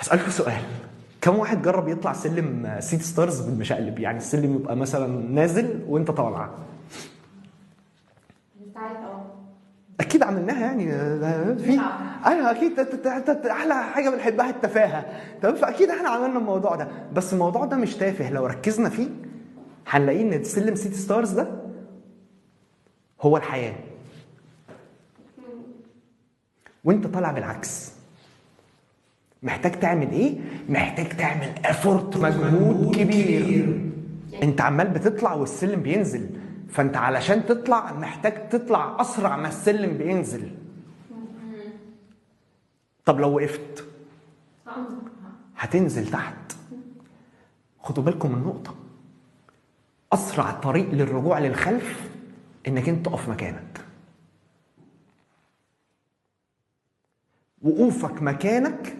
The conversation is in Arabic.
هسألكوا سؤال، كم واحد جرب يطلع سلم سيتي ستارز بالمشقلب؟ يعني السلم يبقى مثلا نازل وانت طالع. اكيد عملناها يعني. في ايوه اكيد احلى حاجه بنحبها التفاهه. تمام، فاكيد احنا عملنا الموضوع ده، بس الموضوع ده مش تافه. لو ركزنا فيه هنلاقيه ان سلم سيتي ستارز ده هو الحياه، وانت طالع بالعكس. محتاج تعمل ايه؟ محتاج تعمل افورت، مجهود كبير. انت عمال بتطلع والسلم بينزل، فانت علشان تطلع محتاج تطلع اسرع ما السلم بينزل. طب لو وقفت هتنزل تحت. خدوا بالكم من نقطة، اسرع طريق للرجوع للخلف انك انت تقف مكانك. وقوفك مكانك